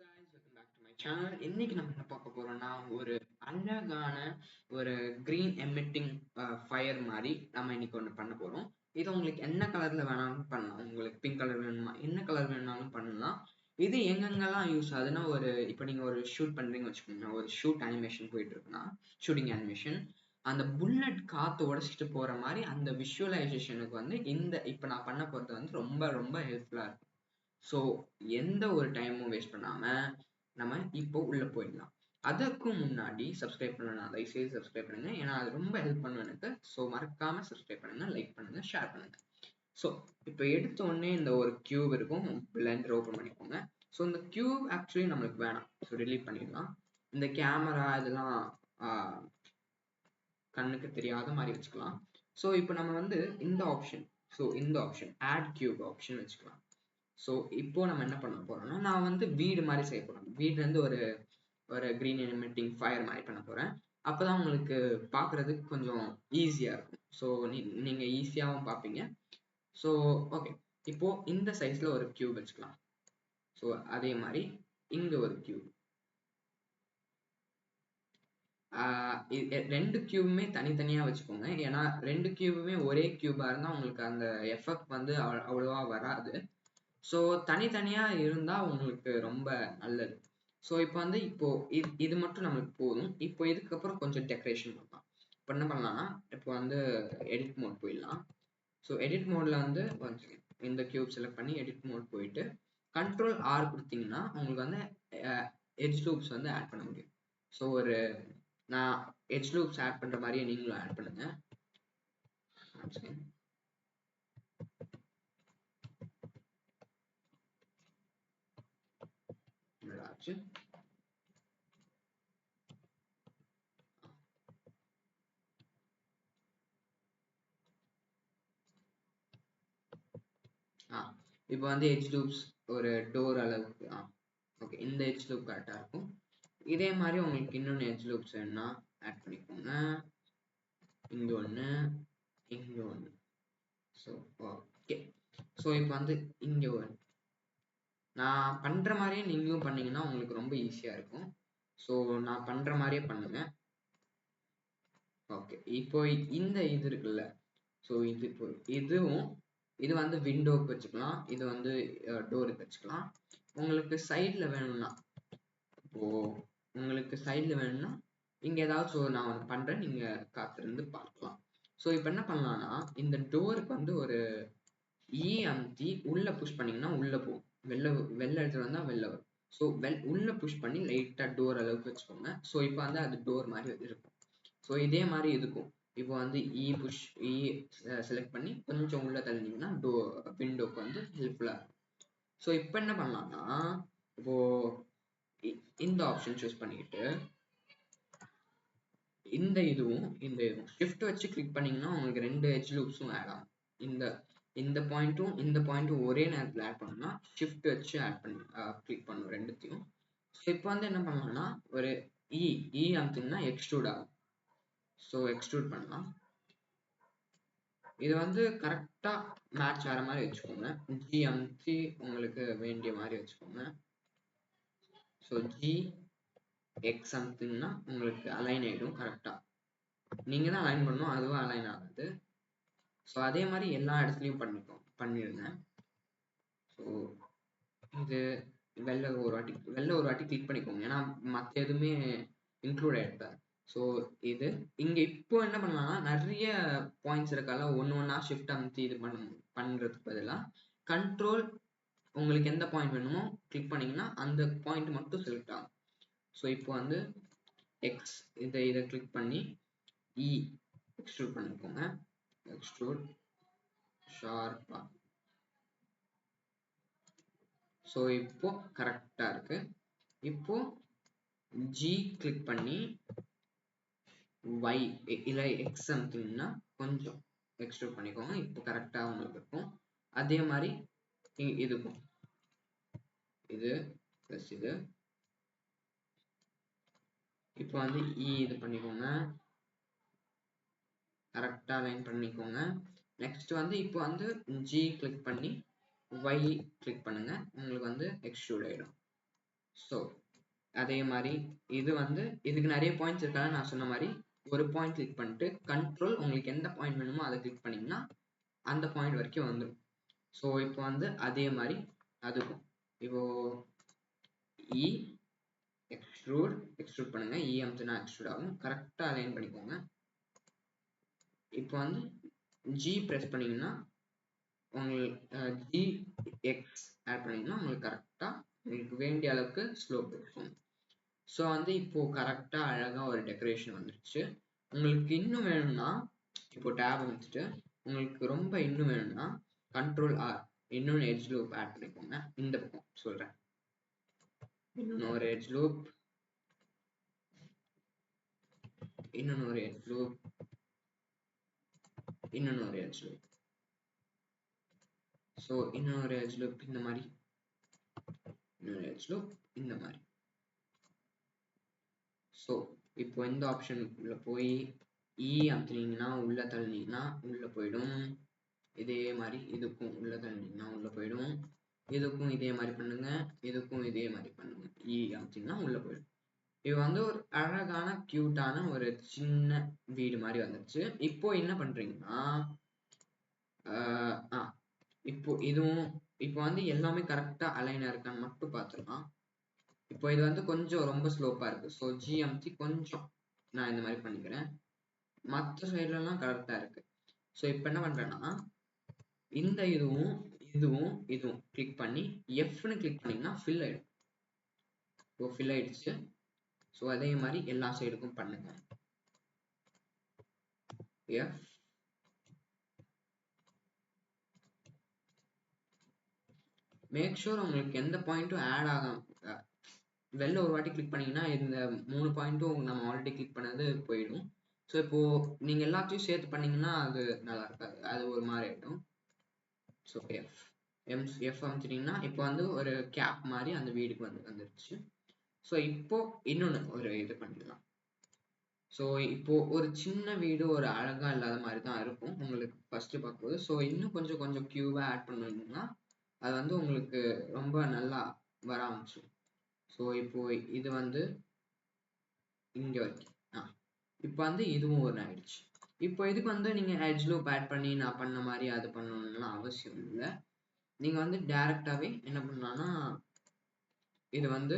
guys, welcome back to my channel. இன்னைக்கு நம்ம என்ன பார்க்க போறோம்னா ஒரு அழகான ஒரு green emitting fire மாதிரி நம்ம இன்னைக்கு ஒன்று பண்ண போறோம். இது உங்களுக்கு என்ன கலர்ல வேணாலும் பண்ணலாம். உங்களுக்கு பிங்க் கலர் வேணுமா, என்ன கலர் வேணாலும் பண்ணலாம். இது எங்கெங்கெல்லாம் யூஸ் ஆகுதுன்னா, இப்போ நீங்க ஒரு ஷூட் பண்றீங்கன்னு வச்சுக்கோங்க, ஒரு ஷூட் அனிமேஷன் போயிட்டு இருக்குன்னா, ஷூட்டிங் அனிமேஷன், அந்த புல்லட் காத்து உடைச்சிட்டு போற மாதிரி அந்த விஷுவலைசேஷனுக்கு வந்து இப்போ நான் பண்ண போறது வந்து ரொம்ப ரொம்ப ஹெல்ப்ஃபுல்லா இருக்கும். ஸோ எந்த ஒரு டைமும் வேஸ்ட் பண்ணாம நம்ம இப்போ உள்ள போயிடலாம். அதற்கு முன்னாடி சப்ஸ்கிரைப் பண்ணணும், தயவுசெய்து சப்ஸ்கிரைப் பண்ணுங்க, ஏன்னா அது ரொம்ப ஹெல்ப் பண்ணும் எனக்கு. ஸோ மறக்காம சப்ஸ்கிரைப் பண்ணுங்க, லைக் பண்ணுங்க, ஷேர் பண்ணுங்க. ஸோ இப்போ எடுத்த உடனே இந்த ஒரு கியூப் இருக்கும், பிளெண்டர் ஓப்பன் பண்ணிக்கோங்க. ஸோ இந்த கியூப் ஆக்சுவலி நம்மளுக்கு வேணாம், ஸோ டிலீட் பண்ணிடலாம். இந்த கேமரா இதெல்லாம் கண்ணுக்கு தெரியாத மாதிரி வச்சுக்கலாம். ஸோ இப்போ நம்ம வந்து இந்த ஆப்ஷன் ஆட் கியூப் ஆப்ஷன் வச்சுக்கலாம். ஸோ இப்போ நம்ம என்ன பண்ண போறோம்னா, நான் வந்து வீடு மாதிரி செய்ய போறேன். வீடு வந்து ஒரு கிரீன் எமிட்டிங் ஃபயர் மாதிரி பண்ண போறேன். அப்பதான் உங்களுக்கு பார்க்கறதுக்கு கொஞ்சம் ஈஸியா இருக்கும். ஸோ நீங்க ஈஸியாகவும் பார்ப்பீங்க. ஸோ ஓகே, இப்போ இந்த சைஸ்ல ஒரு கியூப் வச்சுக்கலாம். ஸோ அதே மாதிரி இங்க ஒரு கியூப், ரெண்டு கியூபுமே தனித்தனியா வச்சுக்கோங்க. ஏன்னா ரெண்டு கியூபுமே ஒரே கியூபா இருந்தா உங்களுக்கு அந்த எஃபெக்ட் வந்து அவ்வளவா வராது. ஸோ தனித்தனியா இருந்தா உங்களுக்கு ரொம்ப நல்லது. ஸோ இப்போ வந்து இது மட்டும் நம்மளுக்கு போதும். இப்போ இதுக்கப்புறம் கொஞ்சம் டெக்கரேஷன் பண்ணலாம். இப்போ என்ன பண்ணலாம்னா, இப்போ வந்து எடிட் மோட் போயிடலாம். ஸோ எடிட் மோட்ல வந்து இந்த கியூப் செலக்ட் பண்ணி எடிட் மோட் போயிட்டு Ctrl R கொடுத்தீங்கன்னா உங்களுக்கு வந்து எட்ஜ் லூப்ஸ் வந்து ஆட் பண்ண முடியும். ஸோ நான் எட்ஜ் லூப்ஸ் ஆட் பண்ற மாதிரியே நீங்களும் ஆட் பண்ணுங்க. ஆச்சு. இப்போ வந்து எட்ஜ் லூப்ஸ் ஒரு டோர் அளவுக்கு, ஓகே, இந்த எட்ஜ் லூப் கரெக்டாக இருக்கும். இதே மாதிரி உங்களுக்கு இன்னொன்று எட்ஜ் லூப்ஸ் வேணும்னா ஆட் பண்ணிக்கோங்க. இங்கே ஒன்று, இங்கே ஒன்று. ஸோ ஓகே, ஸோ இப்போ வந்து இங்கே ஒன்று நான் பண்ணுற மாதிரியே நீங்களும் பண்ணீங்கன்னா உங்களுக்கு ரொம்ப ஈஸியாக இருக்கும். ஸோ நான் பண்ணுற மாதிரியே பண்ணுங்க. ஓகே, இப்போ இந்த இது இருக்குல்ல, ஸோ இது வந்து விண்டோக்கு வச்சுக்கலாம், இது வந்து டோருக்கு வச்சுக்கலாம். உங்களுக்கு சைடில் வேணும்னா, இங்க ஏதாச்சும் நான் ஒன்று பண்றேன், நீங்க காத்திருந்து பார்க்கலாம். ஸோ இப்போ என்ன பண்ணலாம்னா, இந்த டோருக்கு வந்து ஒரு அமுத்தி உள்ள புஷ் பண்ணீங்கன்னா உள்ள போகும், வெளில எடுத்துட்டு வந்தா வெளில வரும். ஸோ உள்ள புஷ் பண்ணி லைட்டா டோர் அளவுக்கு வச்சுக்கோங்க. ஸோ இப்போ வந்து அது டோர் மாதிரி இருக்கும். ஸோ இதே மாதிரி இருக்கும். இப்போ வந்து செலக்ட் பண்ணி கொஞ்சம் உள்ள தள்ளினீங்கன்னா விண்டோக்கு வந்து ஹெல்ப்ஃபுல்லா இருக்கும். ஸோ இப்போ என்ன பண்ணலாம்னா, இப்போ இந்த ஆப்ஷன் சூஸ் பண்ணிக்கிட்டு இந்த இதுவும் ஷிஃப்ட் வச்சு கிளிக் பண்ணீங்கன்னா உங்களுக்கு ரெண்டு எட்ஜ் லூப்ஸும் ஆட் ஆகும். இந்த பாயிண்ட்டும் ஒரே நேரத்தில் ஆட் பண்ணணும்னா ஷிஃப்ட் வச்சு ஆட் பண்ணி கிளிக் பண்ணணும் ரெண்டுத்தையும். ஸோ இப்போ வந்து என்ன பண்ணலாம்னா, ஒரு அமுத்திங்கன்னா எக்ஸ்ட்ரூட் ஆகும். ஸோ எக்ஸ்ட்ரூட் பண்ணலாம். இது வந்து கரெக்டா மேட்ச் ஆகிற மாதிரி வச்சுக்கோங்க. அமுத்தி உங்களுக்கு வேண்டிய மாதிரி வச்சுக்கோங்க. ஸோ அமுத்திங்கன்னா உங்களுக்கு அலைன் ஆயிடும் கரெக்டா. நீங்க தான் அலைன் பண்ணணும், அதுவும் அலைன் ஆகுது. ஸோ அதே மாதிரி எல்லா இடத்துலையும் பண்ணிடுங்க. ஸோ இது வெளில ஒரு வாட்டி கிளிக் பண்ணிக்கோங்க, ஏன்னா மற்ற எதுவுமே இன்க்ளூட் ஆகிடுது. ஸோ இங்கே இப்போ என்ன பண்ணலாம்னா, நிறைய பாயிண்ட்ஸ் இருக்கால, ஒன்றா ஷிஃப்ட் அமுத்தி இது பண்ணுறதுக்கு பதிலாக கண்ட்ரோல் உங்களுக்கு எந்த பாயிண்ட் வேணுமோ கிளிக் பண்ணிங்கன்னா அந்த பாயிண்ட் மட்டும் செலக்ட் ஆகும். ஸோ இப்போ வந்து இதை கிளிக் பண்ணி எக்ஸ்ட்ரூட் பண்ணிக்கோங்க. எக்ஸ்ட்ரூட் ஷார்ப்பா. ஸோ இப்போ கரெக்டா இருக்கு. இப்போ கிளிக் பண்ணி இல்லை எக்ஸ் சம்திங்னா கொஞ்சம் எக்ஸ்ட்ரூட் பண்ணிக்கோங்க. இப்போ கரெக்டா உங்களுக்கு இருக்கும். அதே மாதிரி இதுக்கும் இது பிளஸ் இது. இப்போ வந்து இது பண்ணிக்கோங்க, கரெக்டா லைன் பண்ணிக்கோங்க. நெக்ஸ்ட் வந்து இப்போ வந்து கிளிக் பண்ணி கிளிக் பண்ணுங்க, உங்களுக்கு வந்து எக்ஸ்ட்ரூட் ஆயிடும். ஸோ அதே மாதிரி இது வந்து இதுக்கு நிறைய பாயிண்ட்ஸ் இருக்காங்க. நான் சொன்ன மாதிரி ஒரு பாயிண்ட் கிளிக் பண்ணிட்டு கண்ட்ரோல் உங்களுக்கு எந்த பாயிண்ட் வேணுமோ அதை கிளிக் பண்ணீங்கன்னா அந்த பாயிண்ட் வரைக்கும் வந்துடும். ஸோ இப்போ வந்து அதே மாதிரி அதுக்கும் இப்போ இ எக்ஸ்ட்ரூட் பண்ணுங்க. இ அமுத்துனா எக்ஸ்ட்ரூட் ஆகும். கரெக்டாக அலைன் பண்ணிக்கோங்க. இப்போ வந்து ஜி ப்ரெஸ் பண்ணீங்கன்னா உங்களுக்கு ஜி எக்ஸ் ஆட் பண்ணீங்கன்னா உங்களுக்கு கரெக்டாக உங்களுக்கு வேண்டிய அளவுக்கு ஸ்லோப் இருக்கும். ஸோ வந்து இப்போ கரெக்டாக அழகாக ஒரு டெக்கரேஷன் வந்துருச்சு. உங்களுக்கு இன்னும் வேணும்னா இப்போ டேப் வந்துட்டு உங்களுக்கு ரொம்ப இன்னும் வேணும்னா கண்ட்ரோல் ஆர் இன்னொன்று எட்ஜ் லூப் ஆட் பண்ணிக்கோங்க. இந்த பக்கம் சொல்கிறேன். இன்னொன்று ஒரு எட்ஜ் லூப், இன்னொன்று ஒரு எட்ஜ் லூப், இன்னொன்று ஒரு எட்ஜ் லூப். ஸோ இன்னொரு எட்ஜ் லூப் இந்த மாதிரி, இன்னொரு எட்ஜ் லூப் இந்த மாதிரி. ஸோ இப்போ இந்த ஆப்ஷனுக்குள்ள போய் இ அமுத்துனீங்கன்னா உள்ள தள்ளினீங்கன்னா உள்ள போயிடும். இதே மாதிரி இதுக்கும் உள்ள தள்ளினீங்கன்னா உள்ள போயிடும். இதுக்கும் இதே மாதிரி பண்ணுங்க, இதுக்கும் இதே மாதிரி பண்ணுங்க. இ அமுத்திங்கன்னா உள்ள போயிடும். இது வந்து ஒரு அழகான கியூட்டான ஒரு சின்ன வீடு மாதிரி வந்துருச்சு. இப்போ என்ன பண்றீங்கன்னா இப்போ இதுவும் இப்போ வந்து எல்லாமே கரெக்டா அலைனா இருக்கான்னு மட்டும் பார்த்துக்கலாம். இப்போ இது வந்து கொஞ்சம் ரொம்ப ஸ்லோப்பா இருக்கு. ஸோ ஜி அமுத்தி கொஞ்சம் நான் இந்த மாதிரி பண்ணிக்கிறேன். மற்ற சைட்லலாம் கரெக்டா இருக்கு. ஸோ இப்போ என்ன பண்றேன்னா இந்த இதுவும் இதுவும் இதுவும் கிளிக் பண்ணி எஃப்னு கிளிக் பண்ணீங்கன்னா ஃபில் ஆயிடும். இப்போ ஃபில் ஆயிடுச்சு. ஸோ அதே மாதிரி எல்லா சைடுக்கும் பண்ணுங்க. எஃப் மேக் ஷூர் உங்களுக்கு எந்த பாயிண்ட்டும் ஆட் ஆகும். வெளில ஒரு வாட்டி கிளிக் பண்ணீங்கன்னா இந்த 3 பாயிண்ட்டும் நம்ம ஆல்ரெடி கிளிக் பண்ணது போயிடும். ஸோ இப்போ நீங்க எல்லாத்தையும் சேர்த்து பண்ணீங்கன்னா அது நல்லா இருக்காது, அது ஒரு மாதிரி ஆயிடும். ஸோ எஃப் அமுத்திட்டீங்கன்னா இப்போ வந்து ஒரு கேப் மாதிரி அந்த வீடுக்கு வந்துருச்சு. ஸோ இப்போ இன்னொன்று ஒரு இது பண்ணிடலாம். ஸோ இப்போ ஒரு சின்ன வீடு ஒரு அழகா இல்லாத மாதிரி தான் இருக்கும் உங்களுக்கு ஃபர்ஸ்ட் பார்க்கும்போது. ஸோ இன்னும் கொஞ்சம் கொஞ்சம் கியூபா ஆட் பண்ணீங்கன்னா அது வந்து உங்களுக்கு ரொம்ப நல்லா வர ஆரம்பிச்சிடும். ஸோ இப்போ இது வந்து இங்க வரைக்கும் இப்போ வந்து இதுவும் ஒன்று ஆயிடுச்சு. இப்போ இதுக்கு வந்து நீங்க எட்ஜ் லூப் ஆட் பண்ணி நான் பண்ண மாதிரி அது பண்ணணும்லாம் அவசியம் இல்லை. நீங்க வந்து டைரக்டாவே என்ன பண்ணலாம்னா இது வந்து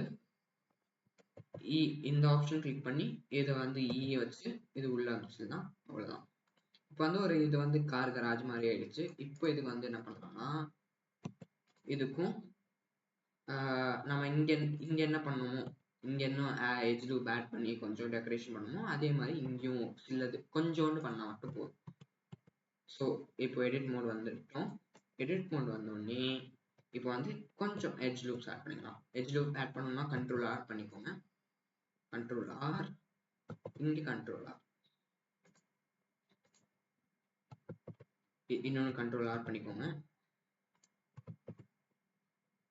இந்த ஆப்ஷன் கிளிக் பண்ணி இதை வந்து இ வச்சு இது உள்ள வந்துச்சுதான், அவ்வளவுதான். இப்போ வந்து ஒரு இது வந்து கார் கராஜ் மாதிரி ஆயிடுச்சு. இப்போ இதுக்கு வந்து என்ன பண்றோம்னா இதுக்கும் நம்ம இங்க என்ன பண்ணுமோ இங்க இன்னும் எட்ஜ் லூப் ஆட் பண்ணி கொஞ்சம் டெக்கரேஷன் பண்ணுமோ அதே மாதிரி இங்கேயும் சிலது கொஞ்சோண்டு பண்ணா மட்டும் போதும். ஸோ இப்போ எடிட் மோட் வந்துட்டோம். எடிட் மோட் வந்தோடனே இப்போ வந்து கொஞ்சம் எட்ஜ் லூப்ஸ் ஆட் பண்ணிக்கலாம். எட்ஜ் லூப் ஆட் பண்ணணும்னா கண்ட்ரோல் ஆர் பண்ணிக்கோங்க. கண்ட்ரோல் ஆர், இங்க கண்ட்ரோல் ஆர், இன்னொன்று கண்ட்ரோல் ஆர் பண்ணிக்கோங்க.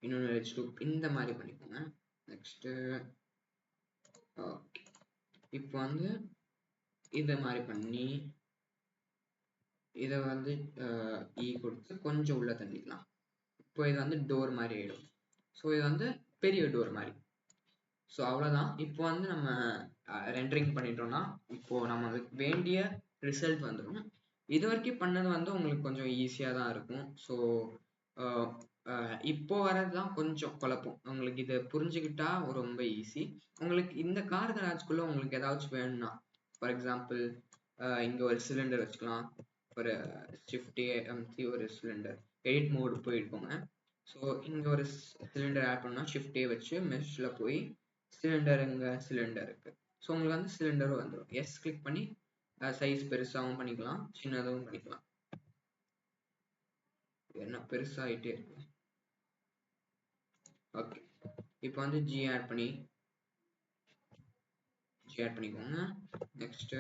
இன்னொன்று எட்ஜ் லூப் இந்த மாதிரி பண்ணிக்கோங்க. Next okay. இப்போ வந்து இதை மாதிரி பண்ணி இதை வந்து இ கொடுத்து கொஞ்சம் உள்ள தள்ளிக்கலாம். இப்போ இது வந்து டோர் மாதிரி ஆயிடும். ஸோ இது வந்து பெரிய டோர் மாதிரி. ஸோ அவ்வளோதான். இப்போ வந்து நம்ம ரெண்டரிங் பண்ணிட்டோம்னா இப்போ நம்மளுக்கு வேண்டிய ரிசல்ட் வந்துடும். இது வரைக்கும் பண்ணது வந்து உங்களுக்கு கொஞ்சம் ஈஸியாக தான் இருக்கும். ஸோ இப்போ வரதுதான் கொஞ்சம் குழப்பம். உங்களுக்கு இதை புரிஞ்சுக்கிட்டா ரொம்ப ஈஸி. உங்களுக்கு இந்த கார் கராஜ்குள்ள உங்களுக்கு ஏதாச்சும் வேணும்னா ஃபார் எக்ஸாம்பிள் இங்க ஒரு சிலிண்டர் வச்சுக்கலாம். ஒரு ஷிஃப்ட் அமுத்தி ஒரு சிலிண்டர் எடிட் மோடு போயிருக்கோங்க. ஸோ இங்க ஒரு சிலிண்டர் ஆட் பண்ணா ஷிஃப்ட் வச்சு மெஷ்ல போய் சிலிண்டர் இருக்கு. ஸோ உங்களுக்கு வந்து சிலிண்டரும் வந்துடும். எஸ் கிளிக் பண்ணி சைஸ் பெருசாகவும் பண்ணிக்கலாம், சின்னதாகவும் பண்ணிக்கலாம். என்ன பெருசாகிட்டே இருக்கு. ஓகே. இப்போ வந்து ஜி ஆட் பண்ணிக்கோங்க. நெக்ஸ்ட்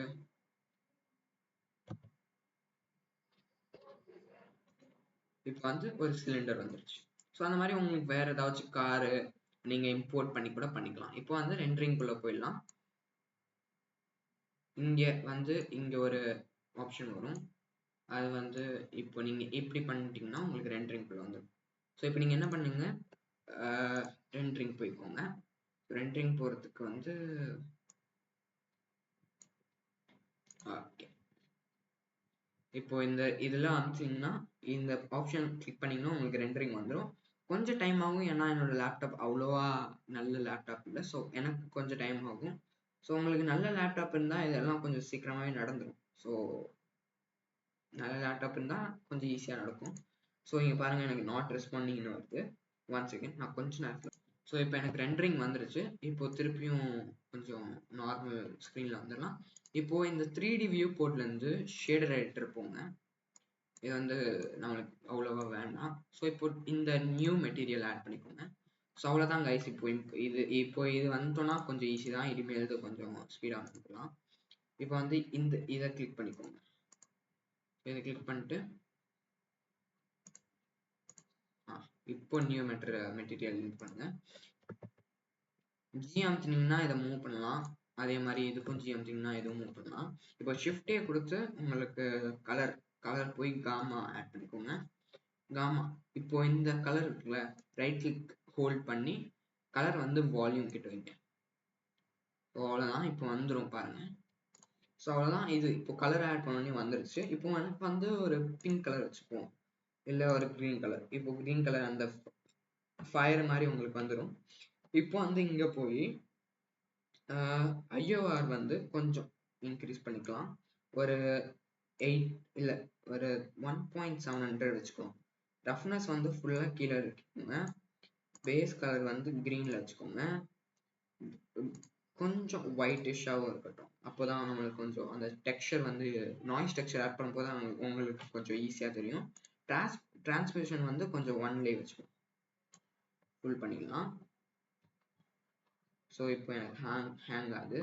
இப்போ வந்து ஒரு சிலிண்டர் வந்துருச்சு. ஸோ அந்த மாதிரி உங்களுக்கு வேற ஏதாச்சும் காரு நீங்க இம்போர்ட் பண்ணி கூட பண்ணிக்கலாம். இப்போ வந்து ரெண்டரிங்குள்ள போயிடலாம். இங்க வந்து இங்க ஒரு ஆப்ஷன் வரும். அது வந்து இப்போ நீங்க இப்படி பண்ணிட்டீங்கன்னா உங்களுக்கு ரெண்டரிங்குள்ள வந்துடும். ஸோ இப்போ நீங்க என்ன பண்ணுங்க, ரெண்டரிங் போய்க்கோங்க. ரெண்டரிங் போகிறதுக்கு வந்து ஓகே. இப்போ இந்த இதெல்லாம் அனுப்பிச்சிங்கன்னா இந்த ஆப்ஷன் கிளிக் பண்ணிங்கன்னா உங்களுக்கு ரெண்டரிங் வந்துடும். கொஞ்சம் டைம் ஆகும், ஏன்னா என்னோட லேப்டாப் அவ்வளோவா நல்ல லேப்டாப் இல்லை. ஸோ எனக்கு கொஞ்சம் டைம் ஆகும். ஸோ உங்களுக்கு நல்ல லேப்டாப் இருந்தால் இதெல்லாம் கொஞ்சம் சீக்கிரமாகவே நடந்துடும். ஸோ நல்ல லேப்டாப் இருந்தால் கொஞ்சம் ஈஸியாக நடக்கும். ஸோ இங்கே பாருங்கள், எனக்கு நாட் ரெஸ்பாண்டிங்னு வருது. 1 செகண்ட், நான் கொஞ்சம் நேரத்தில். ஸோ இப்போ எனக்கு ரெண்டரிங் வந்துருச்சு. இப்போ திருப்பியும் கொஞ்சம் நார்மல் ஸ்க்ரீனில் வந்துடலாம். இப்போது இந்த 3D வியூ போர்ட்லேருந்து ஷேடர் எடிட்டர் போங்க. இது வந்து நம்மளுக்கு அவ்வளோவா வேண்டாம். ஸோ இப்போ இந்த நியூ மெட்டீரியல் ஆட் பண்ணிக்கோங்க. ஸோ அவ்வளோதான் கைஸ். இப்போ இது வந்துட்டோன்னா கொஞ்சம் ஈஸி தான். இனிமேல் கொஞ்சம் ஸ்பீடாக பண்ணிக்கலாம். இப்போ வந்து இதை கிளிக் பண்ணிக்கோங்க. இதை கிளிக் பண்ணிட்டு இப்போ நியூ மெட்டீரியல் யூஸ் பண்ணுங்க. ஜி அமுத்தினீங்கன்னா இதை மூவ் பண்ணலாம். அதே மாதிரி இதுக்கும் ஜி அமுத்தினீங்கன்னா இதுவும் மூவ் பண்ணலாம். இப்போ ஷிஃப்டே கொடுத்து உங்களுக்கு கலர் போய் காமா ஆட் பண்ணிக்கோங்க. காமா இப்போ இந்த கலர் இருக்குல்ல, ரைட் கிளிக் ஹோல்ட் பண்ணி கலர் வந்து வால்யூம் கிட்ட வைங்க. ஸோ அவ்வளோதான், இப்போ வந்துடும் பாருங்க. ஸோ அவ்வளோதான். இது இப்போ கலர் ஆட் பண்ணோடனே வந்துருச்சு. இப்போ எனக்கு வந்து ஒரு பிங்க் கலர் வச்சுப்போம், இல்லை ஒரு க்ரீன் கலர். இப்போ க்ரீன் கலர் அந்த ஃபயர் மாதிரி உங்களுக்கு வந்துடும். இப்போ வந்து இங்கே போய் ஐஓஆர் வந்து கொஞ்சம் இன்க்ரீஸ் பண்ணிக்கலாம். ஒரு 8 இல்லை ஒரு 1.700 வச்சுக்கோங்க. ரஃப்னஸ் வந்து ஃபுல்லாக கீழே இருக்குங்க. பேஸ் கலர் வந்து க்ரீனில் வச்சுக்கோங்க. கொஞ்சம் ஒயிட்டிஷாகவும் இருக்கட்டும். அப்போ தான் நம்மளுக்கு கொஞ்சம் அந்த டெக்ஸ்சர் வந்து நாய்ஸ் டெக்ஸ்சர் ஆட் பண்ணும்போது தான் உங்களுக்கு கொஞ்சம் ஈஸியாக தெரியும். டிரான்ஸ்மிஷன் வந்து கொஞ்சம் 1லே வச்சுக்கோங்க. ஃபுல் பண்ணிக்கலாம். ஸோ இப்போ எனக்கு ஹேங் ஆகுது.